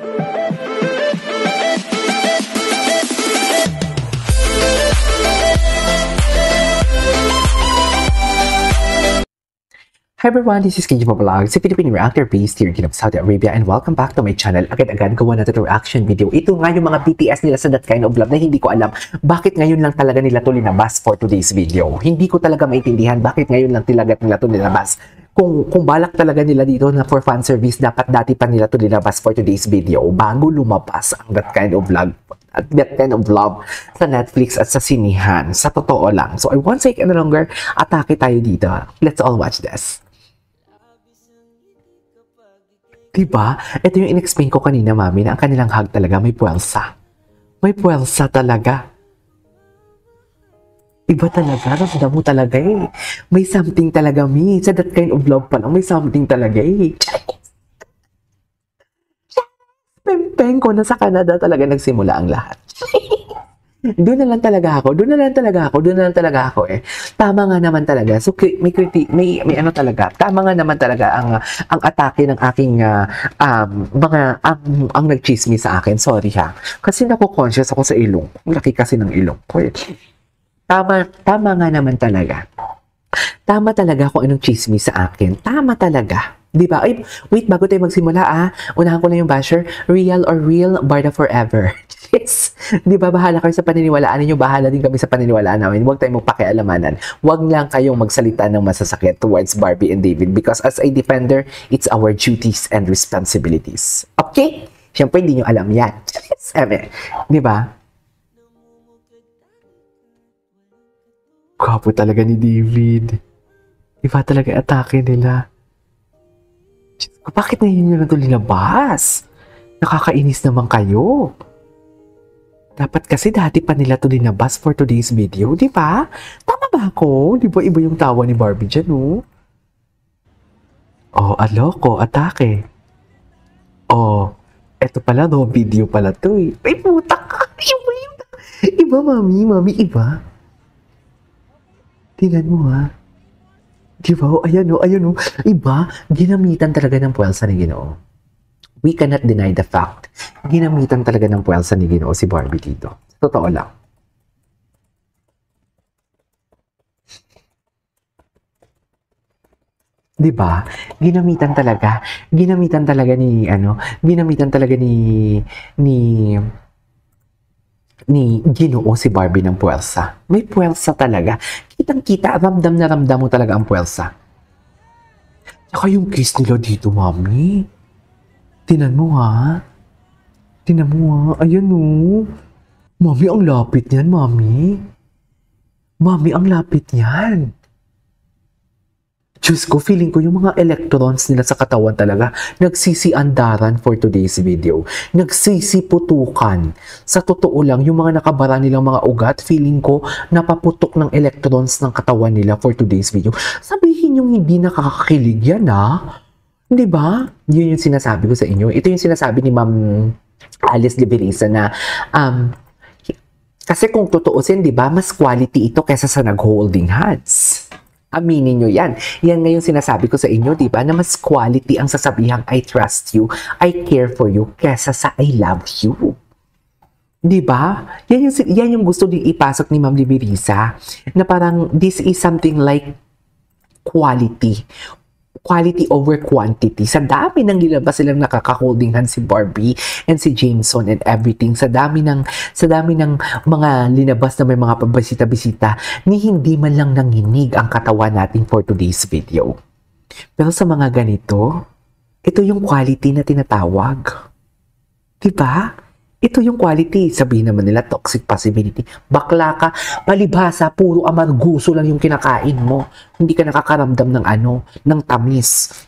Hi everyone, this is KJ Vlog, si Philippine reactor based here in Saudi Arabia, and welcome back to my channel. Agad-agad gawa natin ito reaction video. Ito nga yung mga BTS nila sa That Kind of Love na hindi ko alam bakit ngayon lang talaga nila ito linabas for today's video. Hindi ko talaga maintindihan bakit ngayon lang talaga nila ito linabas. Kung balak talaga nila dito na for fan service, dapat dati pa nila ito linabas for today's video bago lumabas ang That Kind of Love at That Kind of Love sa Netflix at sa sinihan. Sa totoo lang. So I won't take any longer, atake tayo dito. Let's all watch this. Diba? Ito yung in-explain ko kanina, mami, na ang kanilang hug talaga may puwersa. May puwersa talaga. Iba talaga. Ramdam mo talaga eh. May something talaga, mi. Sa That Kind of Love pa lang, may something talaga eh. Peng-peng ko na sa Canada talaga nagsimula ang lahat. Doon na lang talaga ako eh. Tama nga naman talaga. So may ano talaga. Tama nga naman talaga ang atake ng aking ang nagchismis sa akin. Sorry ha. Kasi nako-conscious ako sa ilong. Laki kasi ng ilong ko eh. Tama nga naman talaga. Tama talaga kung anong chismis sa akin. Tama talaga. Diba? Ay, wait, bago tayo magsimula unahan ko na yung basher. Real or real, Barda forever. Yes. Diba, bahala kayo sa paniniwalaan ninyo, bahala din kami sa paniniwalaan namin. Huwag tayong magpakialamanan. Huwag lang kayong magsalita ng masasakit towards Barbie and David because as a defender, it's our duties and responsibilities. Okay? Siyempre, hindi nyo alam yan. Eme. Diba? Gwapo talaga ni David. Iba talaga atake nila. Bakit ngayon nyo na ito linabas? Nakakainis naman kayo. Dapat kasi dati pa nila ito linabas for today's video, di ba? Tama ba ako? Di ba iba yung tawa ni Barbie dyan, oh? Oh, aloko, atake. Oh, eto pala, no, video pala to eh. Ay, putak! Iba, mami, iba. Tingnan mo, ha? Diba? Ayan o. Iba, ginamitan talaga ng puwersa ni Ginoo. We cannot deny the fact. Ginamitan talaga ng puwersa ni Ginoo si Barbie dito. Totoo lang. Diba? Ginamitan talaga ni Ginoo si Barbie ng puwersa. May puwersa talaga. Kitang-kita, ramdam na ramdam mo talaga ang puwersa. Saka yung kiss nila dito, mami. Tinan mo ha. Ayan o. Mami, ang lapit niyan, mami. Mami, ang lapit niyan. Diyos ko, feeling ko yung mga electrons nila sa katawan talaga nagsisiandaran for today's video. Nagsisiputukan. Sa totoo lang, yung mga nakabara nilang mga ugat, feeling ko napaputok ng electrons ng katawan nila for today's video. Sabihin yung hindi nakakakilig yan, ha? Diba? Yun yung sinasabi ko sa inyo. Ito yung sinasabi ni Ma'am Alice Liberisa na kasi kung tutuusin, diba, mas quality ito kaysa sa nag-holding hands. Aminin nyo yan. Yan ngayon sinasabi ko sa inyo, di ba, na mas quality ang sasabihang I trust you, I care for you, kesa sa I love you. Di ba? Yan yung gusto din ipasok ni Ma'am Liberisa, na parang this is something like quality. Quality over quantity. Sa dami ng nilabas silang nakaka-holding hands si Barbie and si Jameson and everything. Sa dami ng mga linabas na may mga pabisita-bisita ni hindi man lang nanginig ang katawan natin for today's video. Pero sa mga ganito, ito yung quality na tinatawag. Diba? Ito yung quality. Sabihin naman nila, toxic possibility. Bakla ka, palibhasa, puro amarguso lang yung kinakain mo. Hindi ka nakakaramdam ng tamis.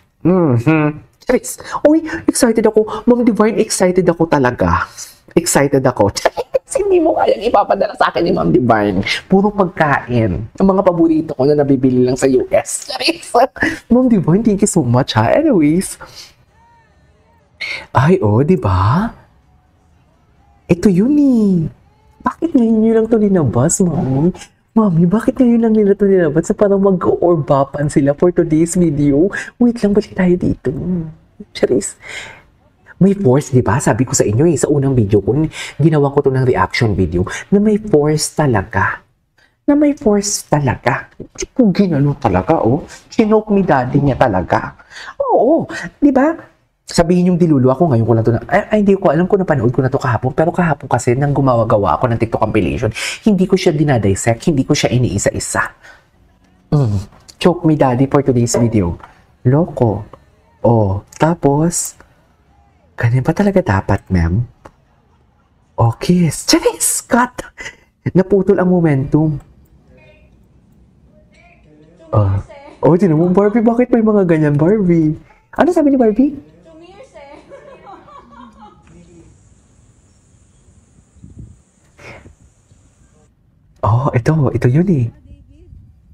Charis. Uy, excited ako. Ma'am Divine, excited ako talaga. Excited ako. Hindi mo kayang ipapadala sa akin ni Ma'am Divine. Puro pagkain. Ang mga paborito ko na nabibili lang sa US. Charis. Ma'am Divine, thank you so much ha. Anyways. Ay, diba? Ito yun eh. Bakit ngayon nyo lang ito linabas, mami? Mami, bakit ngayon lang nila ito linabas? So parang mag-orbapan sila for today's video. Wait lang, balik tayo dito. Charis. May force, di ba? Sabi ko sa inyo sa unang video ko, ginawa ko to ng reaction video, na may force talaga. Na may force talaga. Kung ginano talaga, Chinoke ni daddy niya talaga. Oo, di ba? Sabihin yung dilulu ako, ngayon ko lang to na, hindi ko alam kung napanood ko na to kahapon, pero kahapon kasi nang gumawa-gawa ako ng TikTok compilation, hindi ko siya dinadissect, hindi ko siya iniisa-isa. Choke me daddy for today's video. Loko. Tapos, ganyan ba talaga dapat, ma'am? Okay, Charis, cut! Naputol ang momentum. Tinan mo, Barbie, bakit may mga ganyan, Barbie? Ano sabi ni Barbie? Ito yun eh.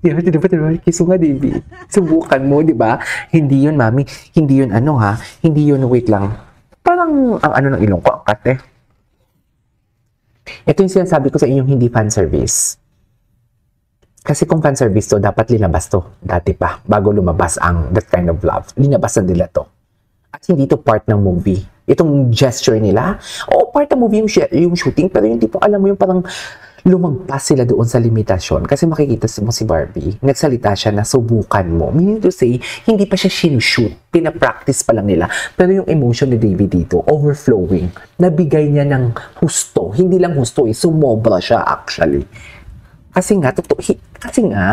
Di ba, kiso nga, Davey. Subukan mo, di ba? Hindi yun, mami. Hindi yun Hindi yun, wait lang. Parang, ang ng ilong ko, ang kat eh. Ito yung sinasabi ko sa inyong hindi fan service. Kasi kung fan service to, dapat linabas to. Dati pa, bago lumabas ang That Kind of Love. Linabas na nila to. At hindi to part ng movie. Itong gesture nila, part ng movie yung shooting, pero yung tipo, alam mo yung parang lumagpas sila doon sa limitasyon. Kasi makikita mo si Barbie, nagsalita siya na subukan mo. Meaning to say, hindi pa siya sinushoot. Pinapractice pa lang nila. Pero yung emotion ni David dito, overflowing. Nabigay niya ng husto. Hindi lang husto, sumobra siya actually. Kasi nga,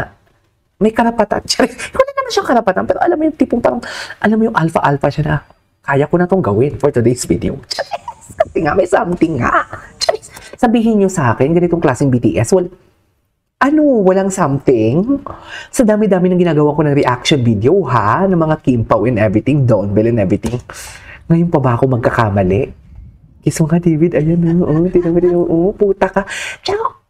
may karapatan. Wala naman siyang karapatan, pero alam mo yung tipong parang, alam mo yung alpha-alpha siya na, kaya ko na tong gawin for today's video. Kasi nga, may something nga. Sabihin nyo sa akin, ganitong klaseng BTS, walang something? Sa dami-dami ng ginagawa ko ng reaction video, ng mga Kim Pao and everything, Donbell and everything. Ngayon pa ba ako magkakamali? Kiso nga, David, ayan puta ka. Tsaka,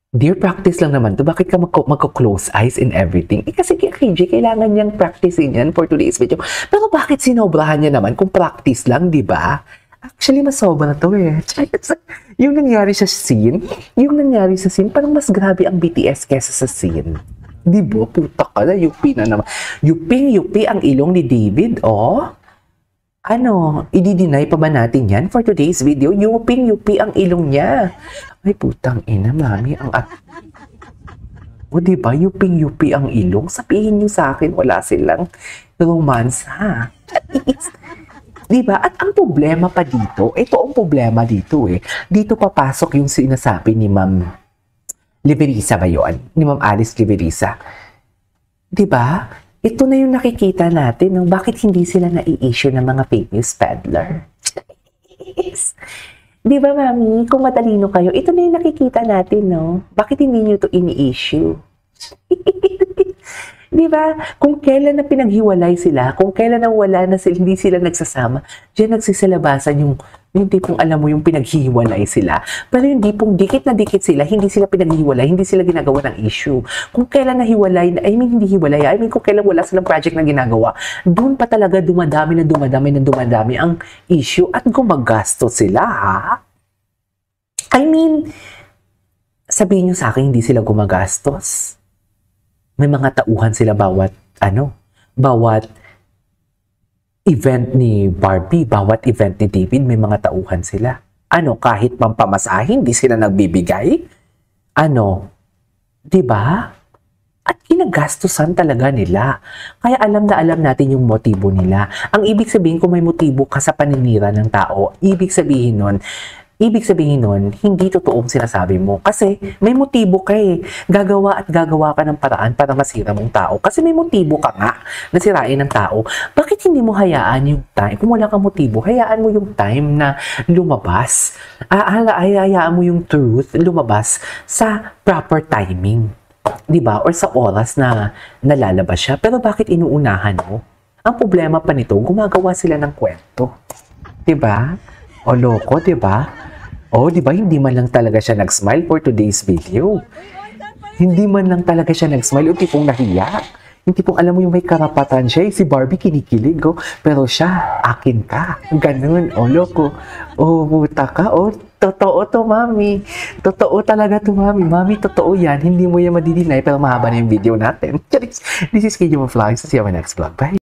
dear, practice lang naman to. Bakit ka magko-close eyes and everything? Kasi KJ, kailangan niyang practicein yan for today's video. Pero bakit sinobrahan niya naman kung practice lang, di ba? Actually, mas sobra na to eh. Yung nangyari sa scene, parang mas grabe ang BTS kesa sa scene. Di ba? Puta ka na, UP na naman. UP ang ilong ni David, i-deny pa ba natin yan for today's video? UP ang ilong niya. Ay, putang ina, mami. Di ba? UP ang ilong? Sabihin niyo sa akin, wala silang romance, ha? Diba? At ang problema pa dito, ito ang problema dito eh. Dito papasok yung sinasabi ni Ma'am Liberisa ba yun? Ni Ma'am Alice Liberisa. Diba? Ito na yung nakikita natin ng bakit hindi sila na-i-issue ng mga fake news peddler. Diba, Mami? Kung matalino kayo, ito na yung nakikita natin, no? Bakit hindi nyo ito ini-issue? Di ba? Kung kailan na pinaghiwalay sila, kung kailan na wala na sila, hindi sila nagsasama, diyan nagsisilabasan yung tipong alam mo yung pinaghiwalay sila. Pero yung tipong dikit na dikit sila, hindi sila pinaghiwalay, hindi sila ginagawa ng issue. Kung kailan na hiwalay, hindi hiwalay, kung kailan wala silang project na ginagawa, doon pa talaga dumadami ang issue at gumagastos sila, ha? Sabihin nyo sa akin, hindi sila gumagastos. May mga tauhan sila bawat event ni Barbie, bawat event ni David, may mga tauhan sila. Kahit pampamasahin, hindi sila nagbibigay? Diba? At ginagastusan talaga nila. Kaya alam na alam natin yung motibo nila. Ang ibig sabihin, kung may motibo ka sa paninira ng tao, ibig sabihin nun, hindi totoong sinasabi mo. Kasi may motibo ka eh. Gagawa ka ng paraan para masira mong tao. Kasi may motibo ka nga na sirain ng tao. Bakit hindi mo hayaan yung time? Kung wala kang motibo, hayaan mo yung time na lumabas. Hayaan mo yung truth lumabas sa proper timing. Diba? Or sa oras na nalalabas siya. Pero bakit inuunahan mo? Ang problema pa nito, gumagawa sila ng kwento. Diba? Loko, diba? Diba? Hindi man lang talaga siya nag-smile for today's video. Hindi man lang talaga siya nag-smile. Yung tipong nahiya. Yung tipong alam mo yung may karapatan siya. Si Barbie kinikilig, pero siya, akin ka. Ganun. Loko. Buta ka. Totoo to, Mami. Totoo talaga to, Mami. Mami, totoo yan. Hindi mo yan madidinay, pero mahaba na yung video natin. This is KJ Vlogs. See you on my next vlog. Bye.